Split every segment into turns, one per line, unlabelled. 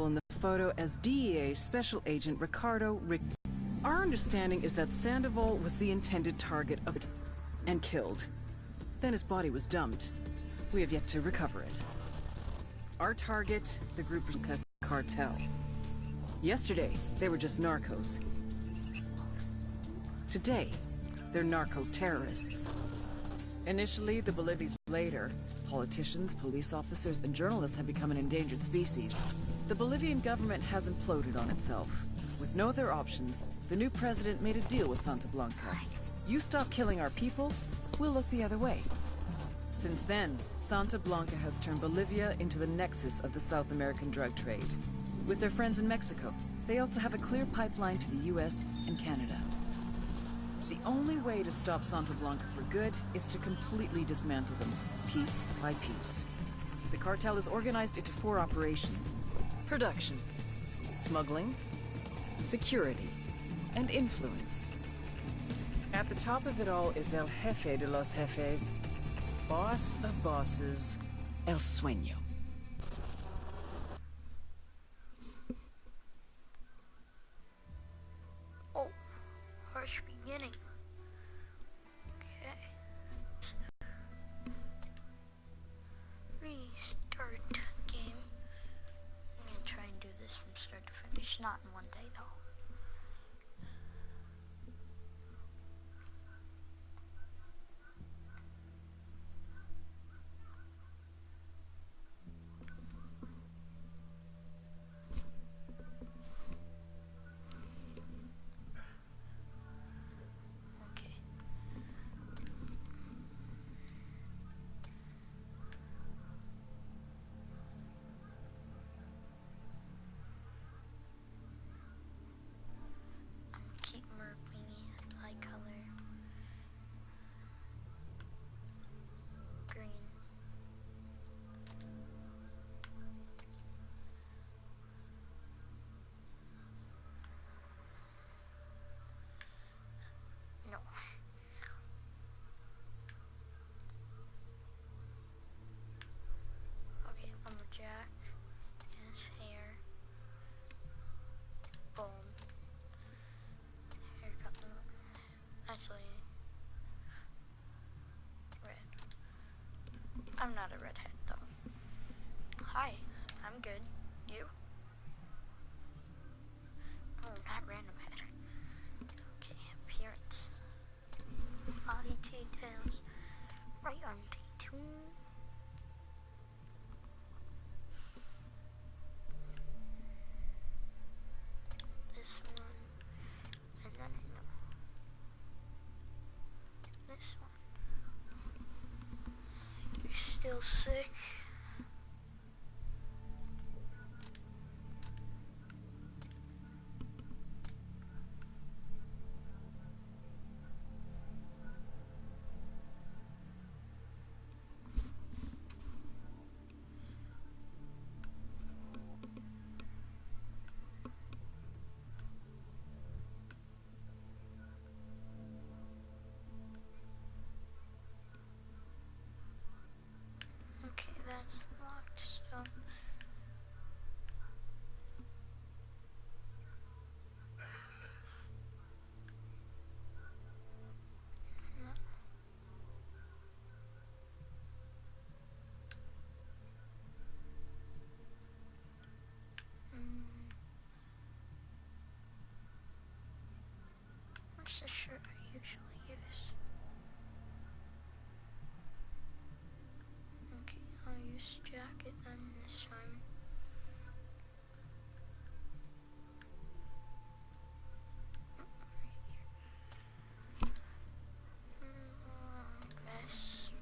in the photo as DEA Special Agent Ricardo Recon. Our understanding is that Sandoval was the intended target of it and killed. Then his body was dumped. We have yet to recover it. Our target, the group cartel. Yesterday, they were just narcos. Today, they're narco-terrorists. Initially, the Bolivians. Later, politicians, police officers, and journalists have become an endangered species. The Bolivian government has imploded on itself. With no other options, the new president made a deal with Santa Blanca. You stop killing our people, we'll look the other way. Since then, Santa Blanca has turned Bolivia into the nexus of the South American drug trade. With their friends in Mexico, they also have a clear pipeline to the US and Canada. The only way to stop Santa Blanca for good is to completely dismantle them, piece by piece. The cartel is organized into 4 operations: production, smuggling, security, and influence. At the top of it all is El Jefe de los Jefes, boss of bosses, El Sueño.
Oh, harsh beginning. Okay. Restart game. I'm gonna try and do this from start to finish, not in one day though. Keep merping eye color green. No. Okay, lumberjack. His hair. Boom. Haircut. Actually, red. I'm not a redhead though. Hi, I'm good. You? Oh, not random head. Okay, appearance. Body details. Right arm tattoo. This one. And then this one. You're still sick. Okay, that's locked still. What's the shirt I usually use? Okay, I'll use jacket then this time. Vest.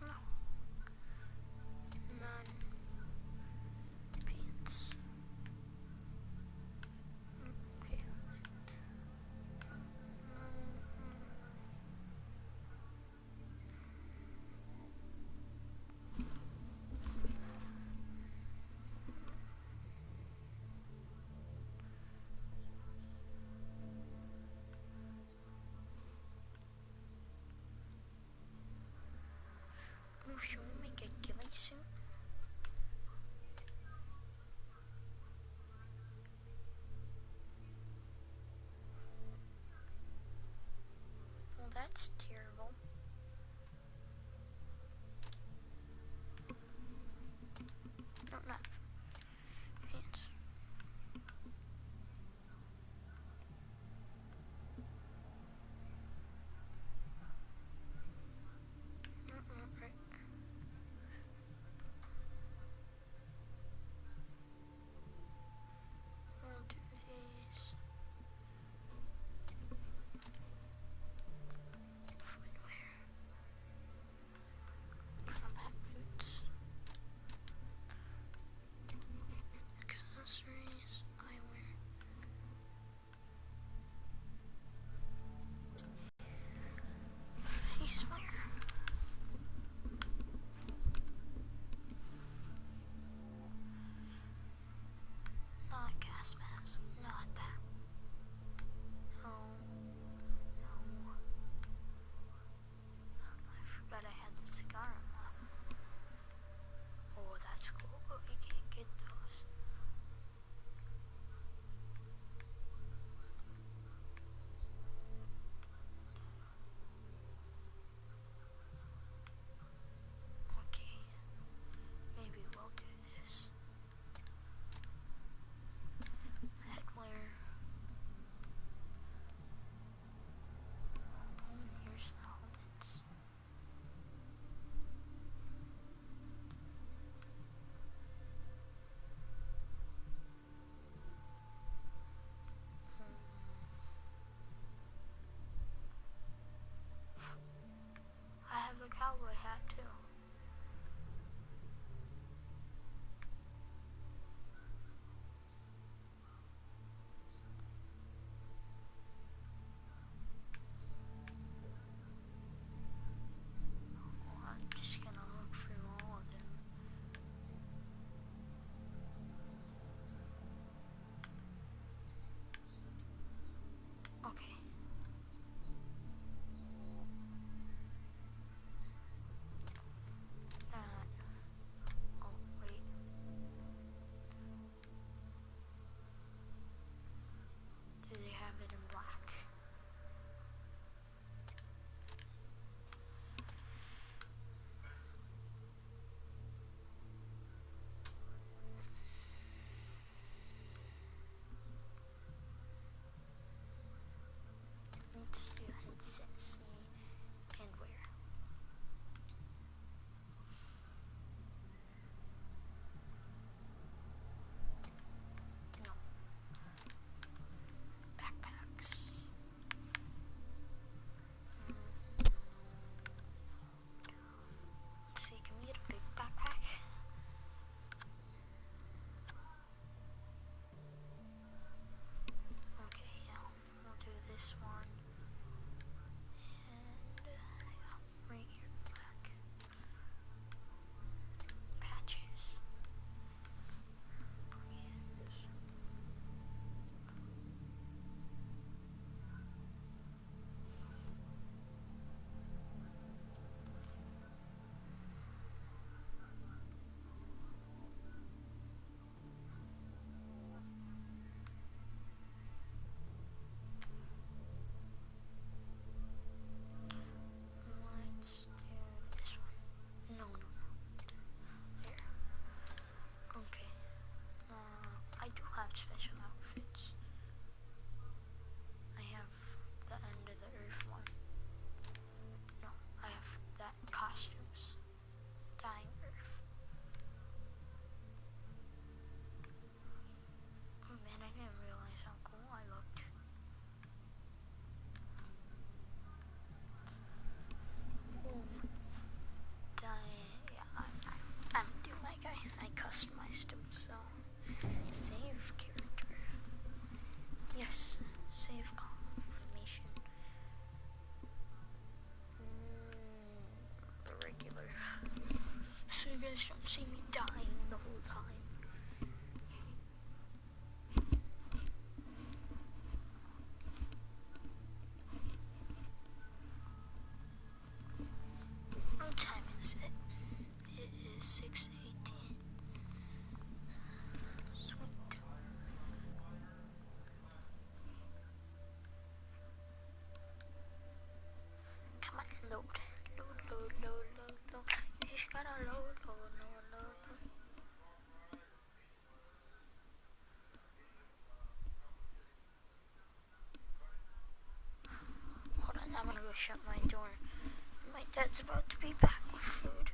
No. None. Pants. Okay. that's terrible. Don't have pants. Right. We'll do these. Footwear. Combat boots. Accessories. Eyewear. Face wear. Not a gas mask. Not that. No. No. I forgot I had the cigar on. Oh, that's cool, but we can't get those. Okay. Maybe we'll do this. Headwear. Oh, here's the helmets. I have a cowboy hat too. Oh, I'm just gonna look through all of them. Okay. Oh, wait. Do they have it in black? Let's do headset C and wear. No. Backpacks. Let's see, can we get a big backpack? Okay, yeah, we'll do this one. And right here, black. Patches. Brands. Let's do this one. No. There. Okay. I do have special outfits. I have the end of the earth one. No, I have that costumes. Dying earth. Oh man, I didn't realize how cool I looked. Ooh. Yeah, I'm do my guy. I customized him, so save character. Yes, save confirmation. The regular. So you guys don't see me dying the whole time. What time is it? It is 6:18. Sweet. go shut my door. My dad's about to be back with food.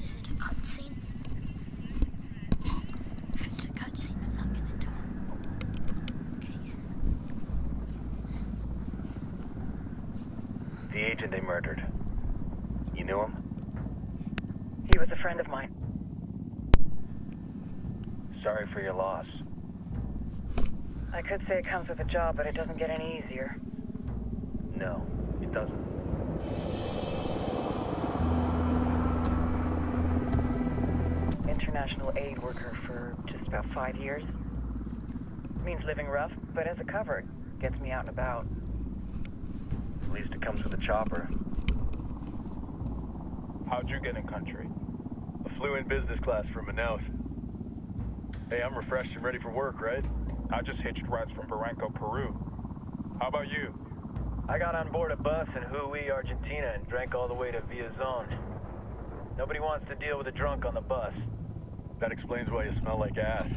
Is it a cutscene? If it's a cutscene, I'm not gonna tell him. Okay.
The agent they murdered. You knew him?
He was a friend of mine.
Sorry for your loss.
I could say it comes with a job, but it doesn't get any easier.
No, it doesn't.
International aid worker for just about 5 years. Means living rough, but as a cover, gets me out and about.
At least it comes with a chopper.
How'd you get in country? I flew in business class from Manaus. Hey, I'm refreshed and ready for work, right? I just hitched rides from Barranco, Peru. How about you?
I got on board a bus in Jujuy, Argentina, and drank all the way to Villazon. Nobody wants to deal with a drunk on the bus.
That explains why you smell like ass.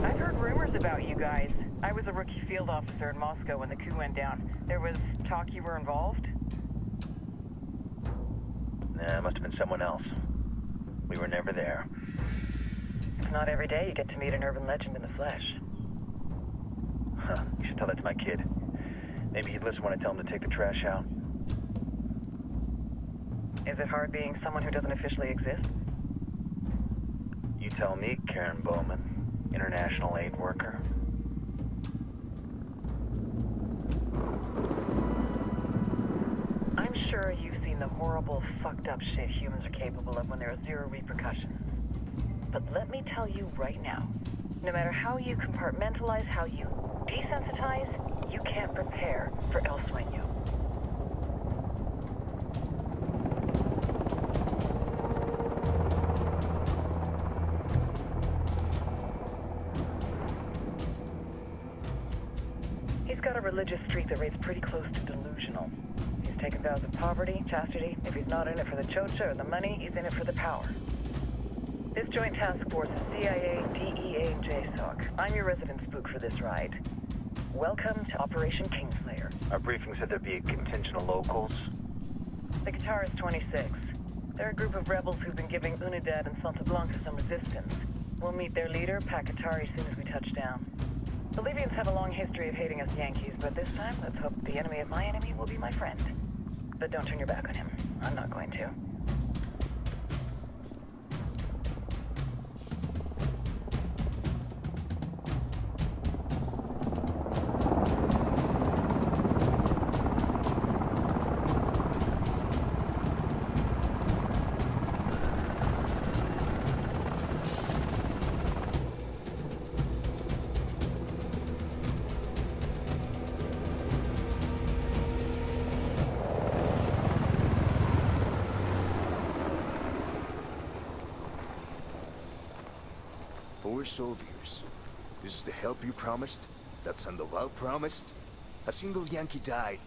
I've heard rumors about you guys. I was a rookie field officer in Moscow when the coup went down. There was talk you were involved?
Nah, it must have been someone else. We were never there.
It's not every day you get to meet an urban legend in the flesh.
Huh, you should tell that to my kid. Maybe he'd listen when I tell him to take the trash out.
Is it hard being someone who doesn't officially exist?
You tell me, Karen Bowman, international aid worker.
I'm sure you've seen the horrible, fucked up shit humans are capable of when there are zero repercussions. But let me tell you right now, no matter how you compartmentalize, how you desensitize, you can't prepare for El Sueño. He's got a religious streak that rates pretty close to delusional. He's taken vows of poverty, chastity. If he's not in it for the chocha or the money, he's in it for the power. This joint task force is CIA, DEA, and JSOC. I'm your resident spook for this ride. Welcome to Operation Kingslayer.
Our briefing said there'd be a contingent of locals.
The Guitarist 26. They're a group of rebels who've been giving Unidad and Santa Blanca some resistance. We'll meet their leader, Pakatari, as soon as we touch down. Bolivians have a long history of hating us Yankees, but this time, let's hope the enemy of my enemy will be my friend. But don't turn your back on him. I'm not going to.
Four soldiers. This is the help you promised? That Sandoval promised? A single Yankee died,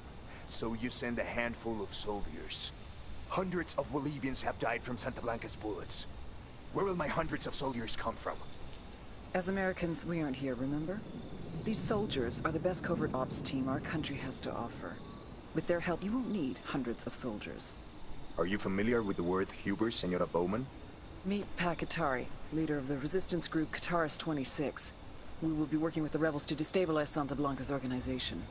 so you send a handful of soldiers. Hundreds of Bolivians have died from Santa Blanca's bullets. Where will my hundreds of soldiers come from?
As Americans, we aren't here, remember? These soldiers are the best covert ops team our country has to offer. With their help, you won't need hundreds of soldiers.
Are you familiar with the word Huber, Senora Bowman?
Meet Pakatari, leader of the resistance group Guitarist 26. We will be working with the rebels to destabilize Santa Blanca's organization.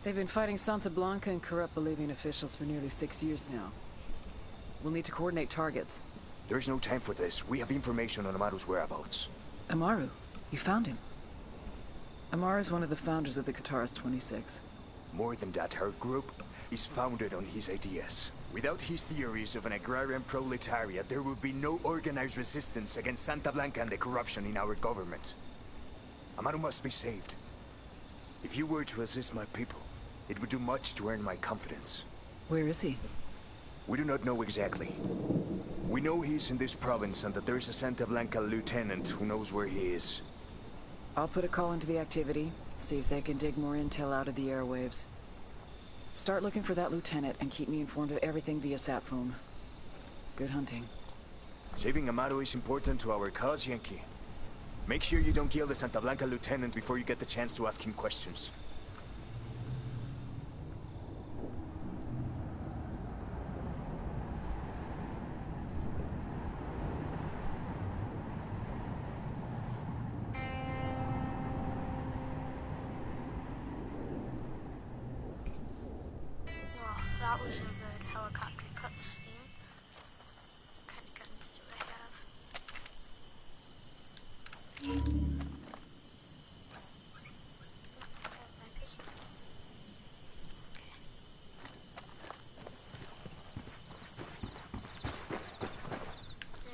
They've been fighting Santa Blanca and corrupt Bolivian officials for nearly 6 years now. We'll need to coordinate targets.
There's no time for this. We have information on Amaru's whereabouts.
Amaru? You found him? Amaru is one of the founders of the Kataris 26.
More than that, her group is founded on his ideas. Without his theories of an agrarian proletariat, there would be no organized resistance against Santa Blanca and the corruption in our government. Amaru must be saved. If you were to assist my people, it would do much to earn my confidence.
Where is he?
We do not know exactly. We know he's in this province and that there is a Santa Blanca lieutenant who knows where he is.
I'll put a call into the activity, see if they can dig more intel out of the airwaves. Start looking for that lieutenant and keep me informed of everything via sat phone. Good hunting.
Saving Amaru is important to our cause, Yankee. Make sure you don't kill the Santa Blanca lieutenant before you get the chance to ask him questions.
Well, that was a good helicopter cutscene. What kind of guns do I have? Magazine. Okay.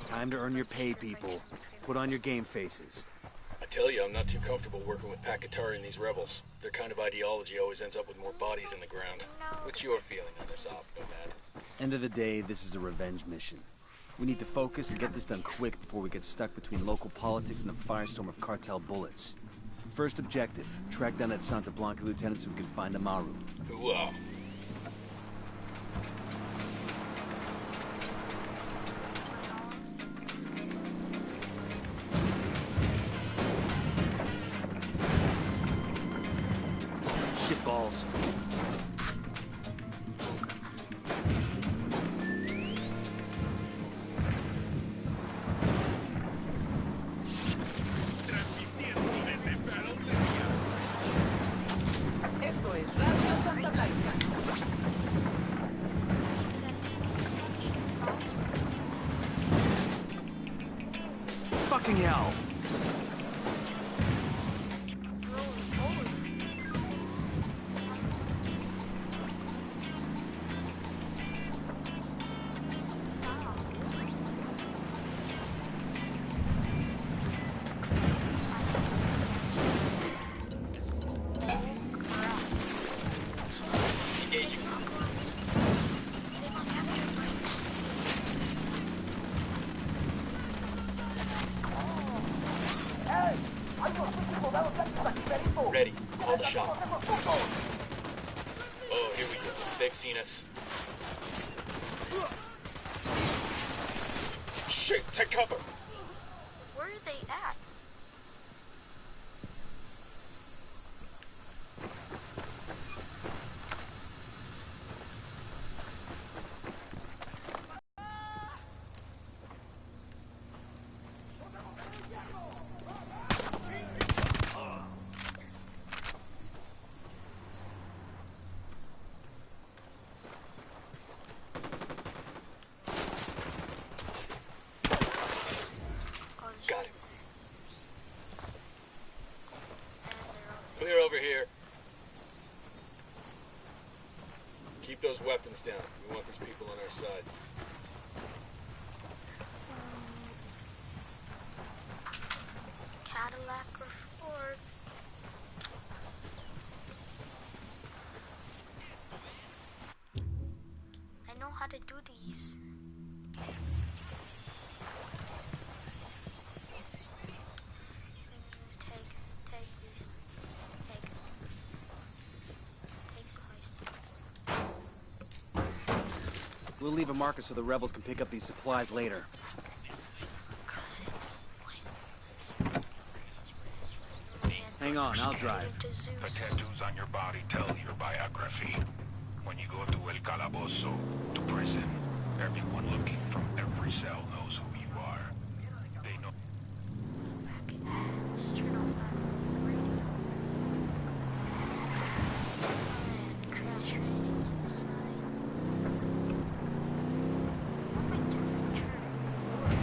Time to earn your pay, people. Put on your game faces.
I tell you, I'm not too comfortable working with Pakatari and these rebels. Their kind of ideology always ends up with more bodies in the ground. What's your feeling on this op, Nomad?
End of the day, this is a revenge mission. We need to focus and get this done quick before we get stuck between local politics and the firestorm of cartel bullets. First objective, track down that Santa Blanca lieutenant so we can find Amaru.
Whoa.
Shitballs.
Esto es Radio Santa Blanca.
Fucking hell!
Ready. Call the shot. Oh, here we go. They've seen us. Shit, take cover!
Where are they at?
Got him. Clear over here. Keep those weapons down. We want these people on our side.
Cadillac or Ford? I know how to do these. Take these. Take some hoist.
We'll leave a marker so the rebels can pick up these supplies later. Hang on, I'll drive.
The tattoos on your body tell your biography. When you go to El Calabozo, to prison, everyone looking from every cell knows who you are. They know.
Let's turn off that radio. And crash right into the side. What am I doing? Turn.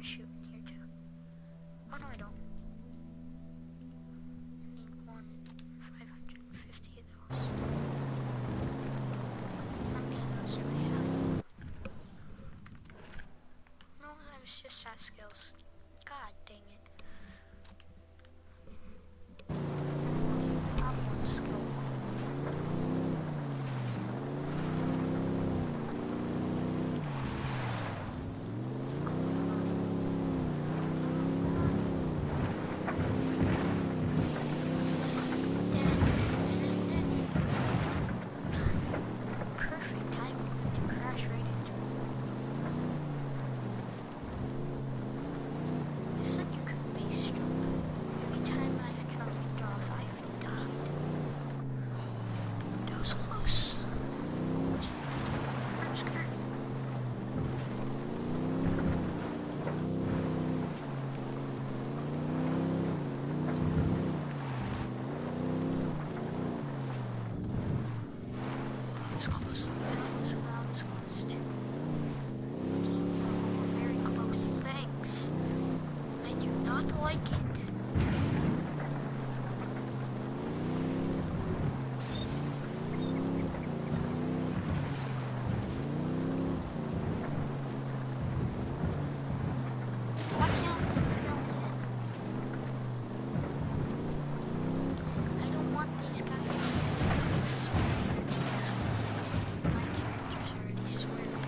parachute in here too. Oh no, I don't. I need 550 of those. How many of those do I have? No, I was just at skills. God dang it. I have one skill. Perfect timing to crash right into it. You said you could base jump. Every time I've jumped off, I've died. That was close. That was close. That was close too. These are all very close things. I do not like it. Why can't civilian? I don't want these guys to swear. My character's already swearing.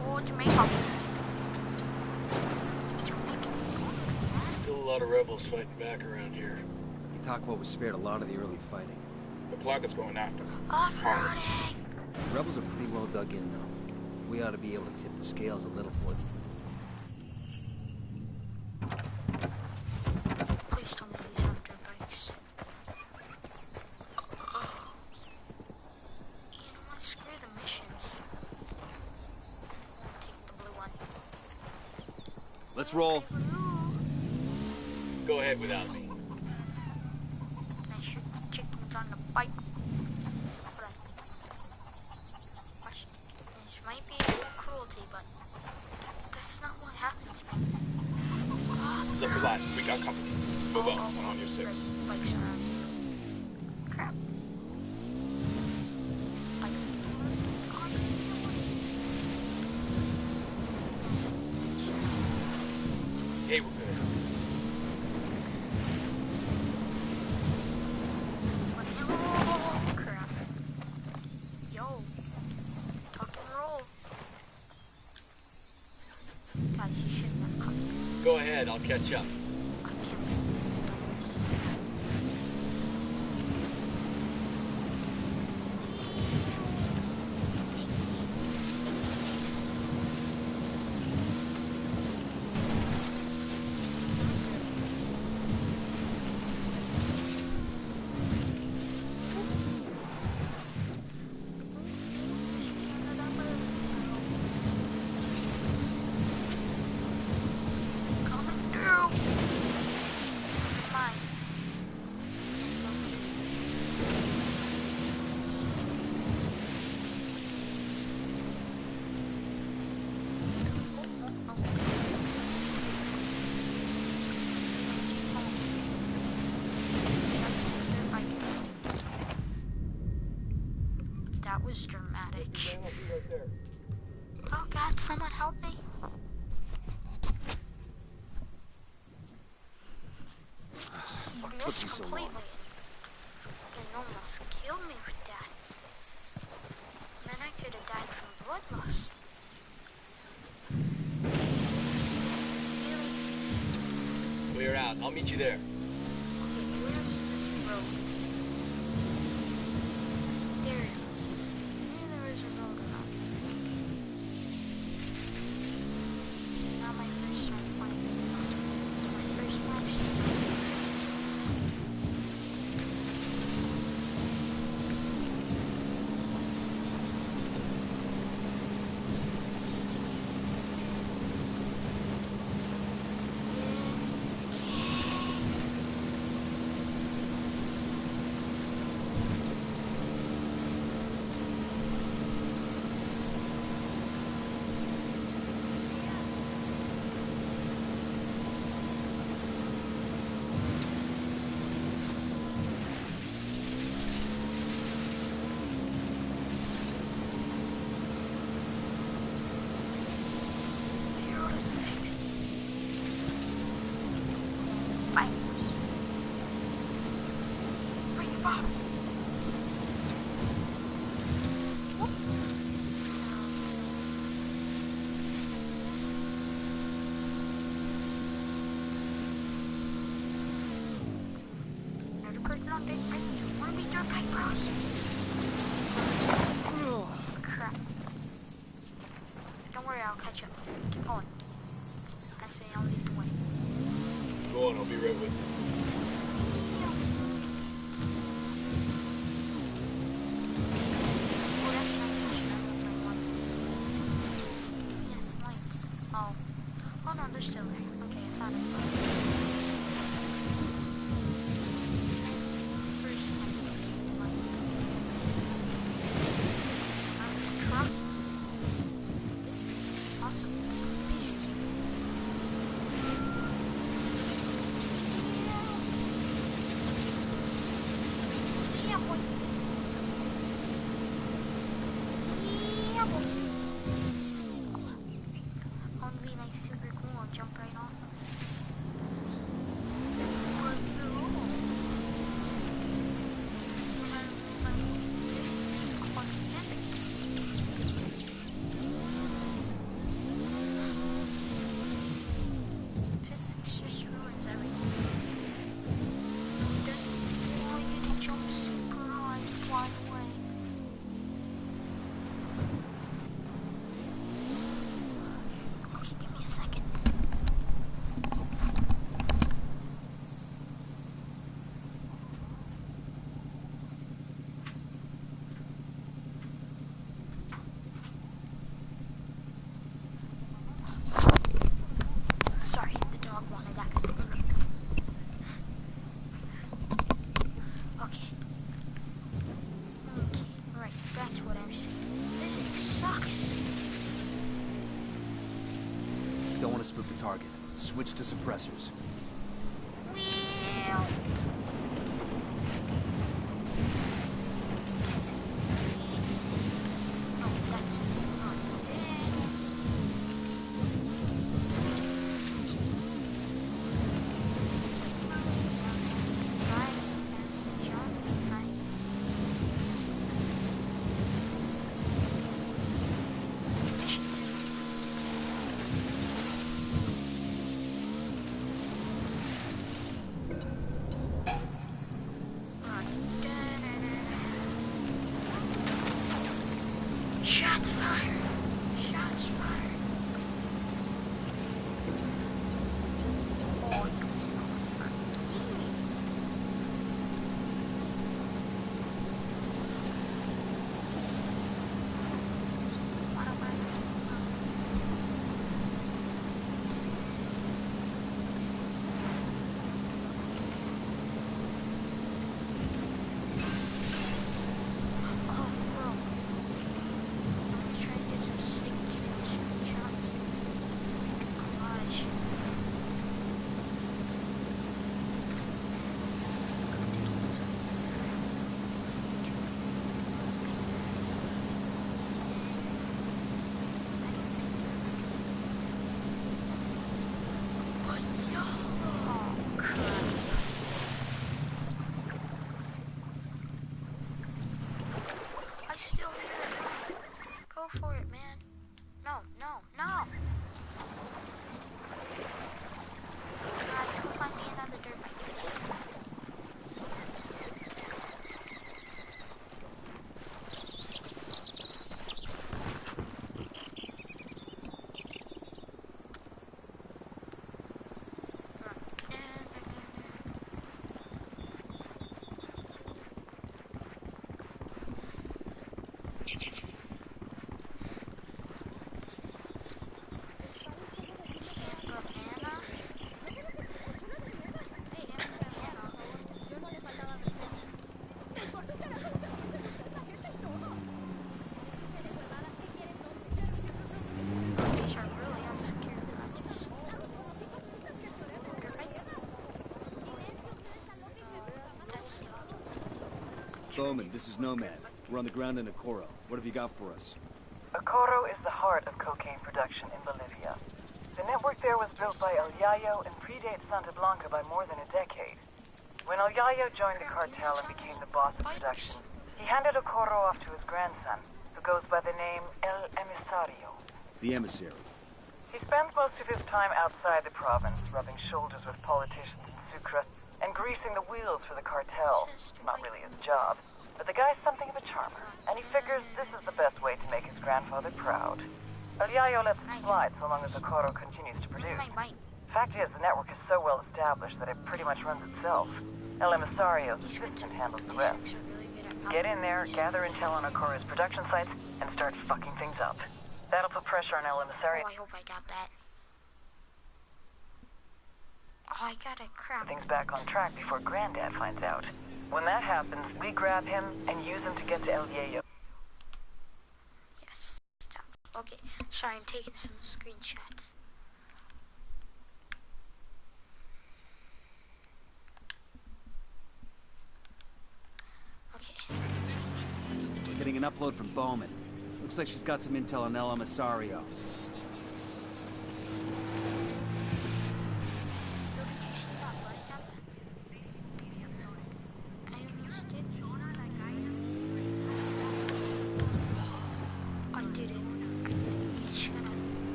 Oh, Jamaica. Jamaica.
Still a lot of rebels fighting back around here.
Itaqua was spared a lot of the early fighting.
The Plaga's going after them.
Off-roading!
The rebels are pretty well dug in, though. We ought to be able to tip the scales a little for them.
Please tell me these have dirt bikes. You know what? Screw the missions. Take the blue one.
Let's roll.
Go ahead without me.
I shoot chickens on the bike. Hold on. Watch. This might be a little cruelty, but that's not what happened to me.
Look alive, we got company. Move on, on your 6.
Great. Bikes around. Crap. Bike.
Hey, we're good.
Oh, crap. Yo. Tuck and roll. Guys, you shouldn't have come.
Go ahead, I'll catch up.
I can't believe this. Sneaky. Sneaky thieves. Coming through. Mine. That was dramatic. Oh God, someone help me. He missed
you so long?
completely. Fucking almost killed me with that. Man, I could have died from blood loss. Really?
Clear out. I'll meet you there.
Okay, where's this road? There it is. Maybe there is a road around here. Not my first time playing. It's my first live stream. Yes, bike, bros. Crap. Don't worry, I'll catch up. Keep going. Actually, I'll lead the way.
Go on, I'll be right with you.
Oh, that's not pushing. I want my lights. Yes, lights. Oh. Oh no, they're still there. Okay, I thought it was. First, I need some lights. I'm gonna trust. This is awesome. It's a beast. Yeah, boy. Yeah, boy. I want to be like super cool and jump right off of it. But no. This is called physics. Physics just ruins everything. It doesn't allow you to jump super high and fly away. Okay, give me a second. Sorry, the dog wanted that. Okay. Okay, right, back to what I was saying. Physics sucks.
Don't want to spook the target. Switch to suppressors.
Well. Okay, so. Oh, that's not dead. Right, that's a jump. Right. Mission. Shots fired! Shots fired! Oh, it was over. Oh, bro. I'm gonna try and get some sick screenshots. Make a collage. But yo, oh crap. I still hear it. Go for it, man. No, no, no. Guys, go find me another dirt bike. These are really unsecure patches. That's
Bowman, this is Nomad. We're on the ground in Okoro. What have you got for us?
Okoro is the heart of cocaine production in Bolivia. The network there was built by El Yayo and predates Santa Blanca by more than a decade. When El Yayo joined the cartel and became the boss of production, he handed Okoro off to his grandson, who goes by the name El Emisario.
The emissary.
He spends most of his time outside the province, rubbing shoulders with politicians in Sucre and greasing the wheels for the cartel. Not really his job, but the guy's something of a charmer, and he figures this is the best way to make his grandfather proud. El Yayo lets it slide so long as the Coro continues to produce. Fact is, the network is so well established that it pretty much runs itself. El Emisario's assistant handles the rest. Get in there, gather intel on Okoro's production sites, and start fucking things up. That'll put pressure on El Emisario.
Oh, I hope I got that. Oh, I got it. Crap.
Things back on track before Granddad finds out. When that happens, we grab him and use him to get to El Yayo.
Yes. Stop. Okay. Sorry, I'm taking some screenshots. Okay.
Getting an upload from Bowman. Looks like she's got some intel on El Emisario.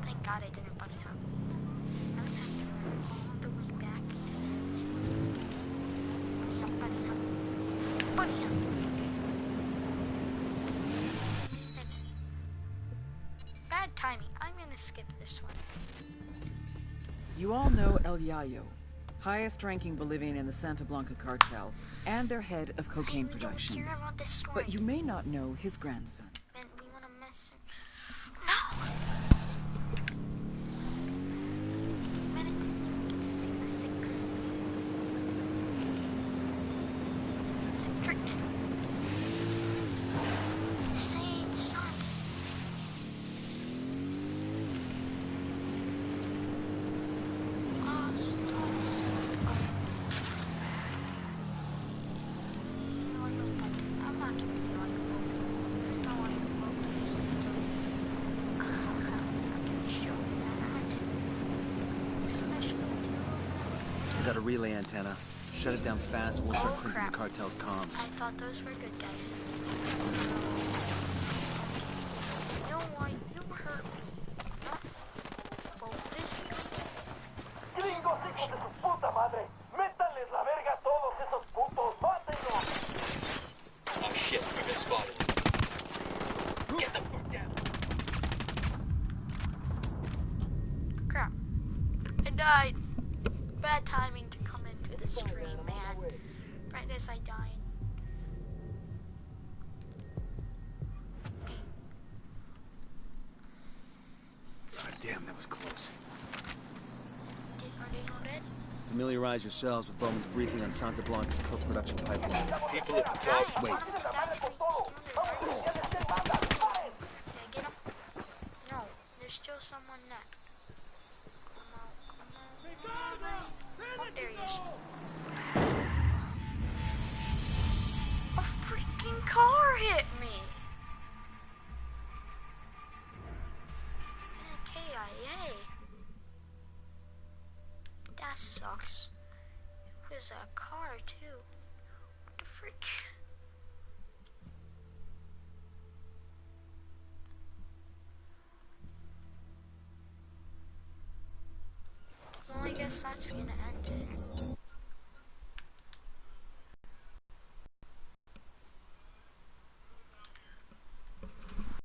Thank God I didn't bunny hop. I would have to run all the way back and see what's bunny hop, bunny hop, bunny hop. Bad timing. I'm gonna skip this one.
You all know El Yayo, highest-ranking Bolivian in the Santa Blanca cartel, and their head of cocaine production.
Don't care about this story.
But you may not know his grandson.
Man, we wanna mess him. No! Man, I didn't even get to see the secret. Sick tricks. Insane stunts. Oh, stunts. I'm not gonna be like a even though I love I'm not gonna show that.
We got a relay antenna. Shut it down fast and we'll start crimping the cartel's comms.
I thought those were good guys. You know why? You hurt me. Not both physically.
Gringos, hijos de su puta madre. Métanles la verga a todos esos putos. ¡Mátenlos!
Oh shit, I've been spotted. Get the fuck down.
Crap. I died. Bad timing to come into the stream, man. Right as I died.
God damn, that was close.
Are they all dead?
Familiarize yourselves with Bowman's briefing on Santa Blanca's coke production pipeline.
People at the top.
Wait.
One of them died to me. Did I get him? No, there's still someone left. Come on. Oh, there he is. A freaking car hit me. KIA. That sucks. It was a car too. What the frick? Well, I guess that's gonna end it.